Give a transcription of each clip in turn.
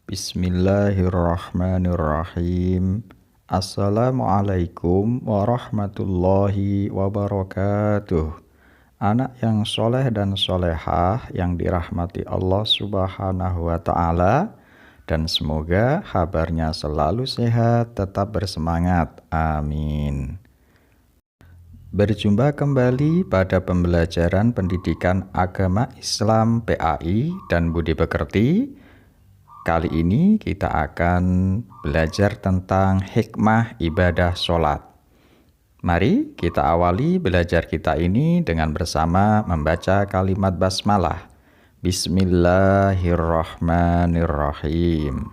Bismillahirrahmanirrahim. Assalamualaikum warahmatullahi wabarakatuh. Anak yang soleh dan solehah yang dirahmati Allah Subhanahu wa Ta'ala, dan semoga kabarnya selalu sehat, tetap bersemangat. Amin. Berjumpa kembali pada pembelajaran pendidikan agama Islam PAI dan Budi Pekerti. Kali ini kita akan belajar tentang hikmah ibadah sholat. Mari kita awali belajar kita ini dengan bersama membaca kalimat basmalah. Bismillahirrahmanirrahim.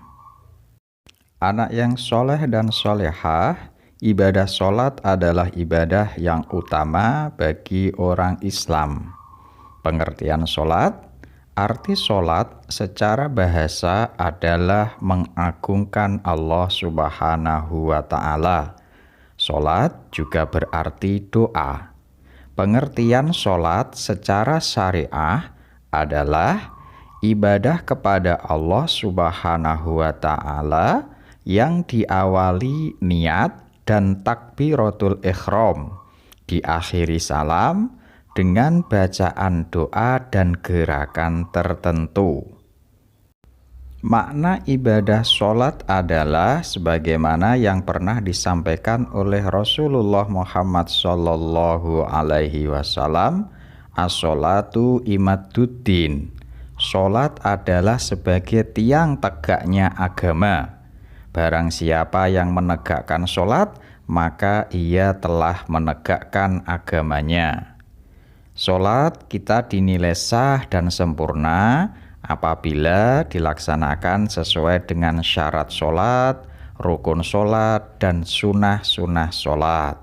Anak yang soleh dan solehah, ibadah sholat adalah ibadah yang utama bagi orang Islam. Pengertian sholat. Arti sholat secara bahasa adalah mengagungkan Allah Subhanahu wa Ta'ala. Sholat juga berarti doa. Pengertian sholat secara syariah adalah ibadah kepada Allah Subhanahu wa Ta'ala yang diawali niat dan takbiratul ihram, diakhiri salam dengan bacaan doa dan gerakan tertentu. Makna ibadah sholat adalah sebagaimana yang pernah disampaikan oleh Rasulullah Muhammad Sallallahu Alaihi Wasallam, as-sholatu imaduddin. Sholat adalah sebagai tiang tegaknya agama. Barang siapa yang menegakkan sholat, maka ia telah menegakkan agamanya. Sholat kita dinilai sah dan sempurna apabila dilaksanakan sesuai dengan syarat sholat, rukun sholat, dan sunnah-sunnah sholat.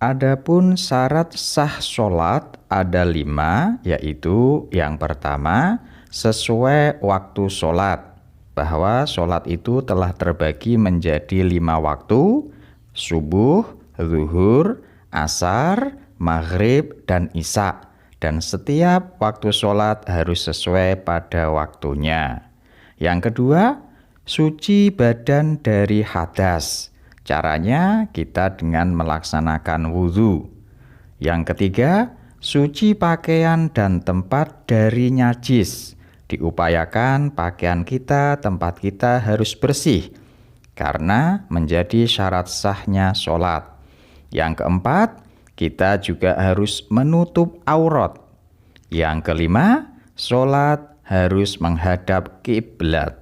Adapun syarat sah sholat ada 5, yaitu yang pertama, sesuai waktu sholat, bahwa sholat itu telah terbagi menjadi 5 waktu, subuh, zuhur, asar, maghrib, dan isya, dan setiap waktu sholat harus sesuai pada waktunya. Yang kedua, suci badan dari hadas. Caranya kita dengan melaksanakan wudhu. Yang ketiga, suci pakaian dan tempat dari najis. Diupayakan pakaian kita, tempat kita harus bersih, karena menjadi syarat sahnya sholat. Yang keempat, kita juga harus menutup aurat. Yang kelima, sholat harus menghadap kiblat.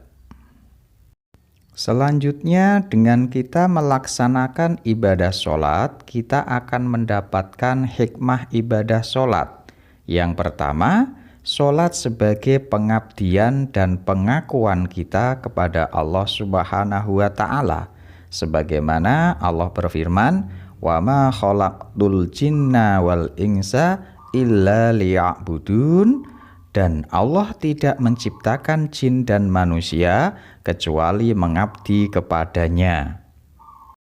Selanjutnya, dengan kita melaksanakan ibadah sholat, kita akan mendapatkan hikmah ibadah sholat. Yang pertama, sholat sebagai pengabdian dan pengakuan kita kepada Allah Subhanahu wa Ta'ala. Sebagaimana Allah berfirman, wa ma khalaqtul jinna wal insa illa liya'budun, dan Allah tidak menciptakan jin dan manusia kecuali mengabdi kepadanya.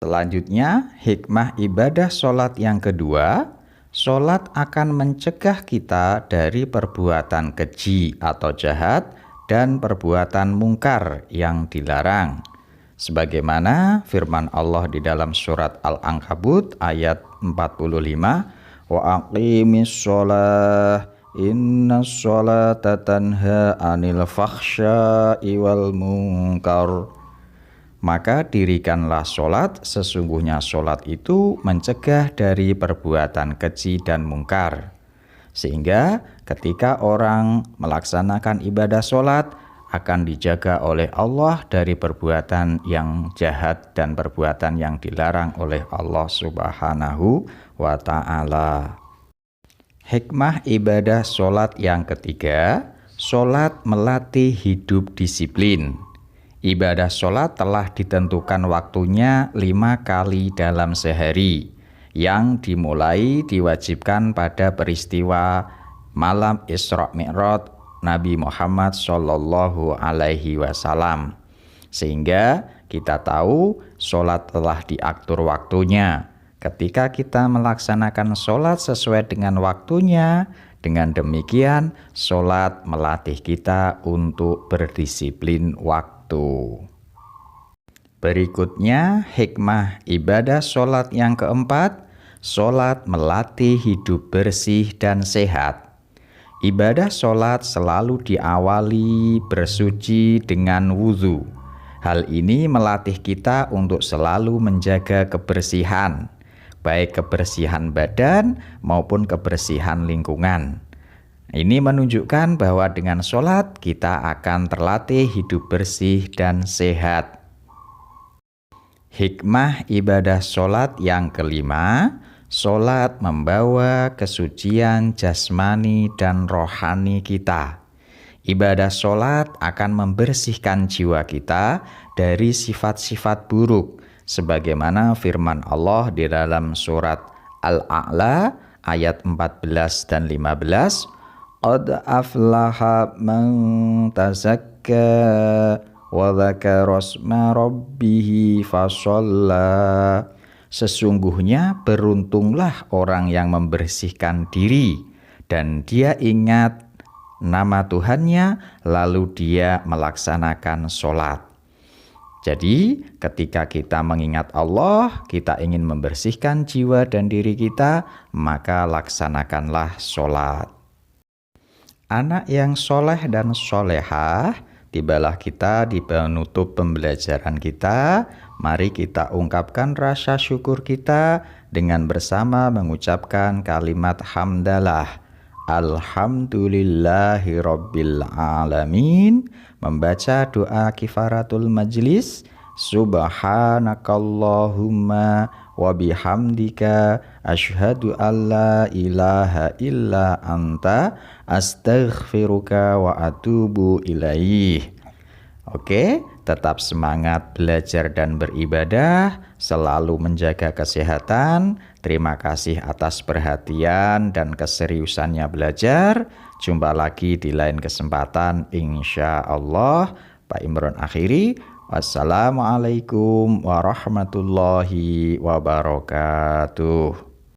Selanjutnya, hikmah ibadah sholat yang kedua, sholat akan mencegah kita dari perbuatan keji atau jahat dan perbuatan mungkar yang dilarang. Sebagaimana firman Allah di dalam surat Al-Ankabut ayat 45, wa aqimis sholah innas sholata tanha anil fakhsya'i wal munkar. Maka dirikanlah sholat, sesungguhnya sholat itu mencegah dari perbuatan keji dan mungkar. Sehingga ketika orang melaksanakan ibadah sholat, akan dijaga oleh Allah dari perbuatan yang jahat dan perbuatan yang dilarang oleh Allah Subhanahu wa Ta'ala. Hikmah ibadah sholat yang ketiga, sholat melatih hidup disiplin. Ibadah sholat telah ditentukan waktunya 5 kali dalam sehari, yang dimulai diwajibkan pada peristiwa malam Isra Mi'raj Nabi Muhammad Sallallahu Alaihi Wasallam. Sehingga kita tahu sholat telah diatur waktunya. Ketika kita melaksanakan sholat sesuai dengan waktunya Dengan demikian, sholat melatih kita untuk berdisiplin waktu. Berikutnya, hikmah ibadah sholat yang keempat, sholat melatih hidup bersih dan sehat. Ibadah sholat selalu diawali bersuci dengan wudhu. Hal ini melatih kita untuk selalu menjaga kebersihan, baik kebersihan badan maupun kebersihan lingkungan. Ini menunjukkan bahwa dengan sholat kita akan terlatih hidup bersih dan sehat. Hikmah ibadah sholat yang kelima, sholat membawa kesucian jasmani dan rohani kita. Ibadah sholat akan membersihkan jiwa kita dari sifat-sifat buruk, sebagaimana firman Allah di dalam surat Al-A'la ayat 14 dan 15. Qad aflaha man tazakka wa dzakara asma rabbih fashalla. Sesungguhnya beruntunglah orang yang membersihkan diri dan dia ingat nama Tuhannya, lalu dia melaksanakan sholat. Jadi ketika kita mengingat Allah, kita ingin membersihkan jiwa dan diri kita, maka laksanakanlah sholat. Anak yang soleh dan solehah, tibalah kita di penutup pembelajaran kita. Mari kita ungkapkan rasa syukur kita dengan bersama mengucapkan kalimat hamdalah. Alhamdulillahi Rabbil Alamin. Membaca doa kifaratul majlis. Subhanakallahumma wa bihamdika asyhadu an la ilaha illa anta astaghfiruka wa atubu ilaih. Oke, tetap semangat belajar dan beribadah, selalu menjaga kesehatan. Terima kasih atas perhatian dan keseriusannya belajar. Jumpa lagi di lain kesempatan insya Allah. Pak Imron akhiri. Wassalamualaikum warahmatullahi wabarakatuh.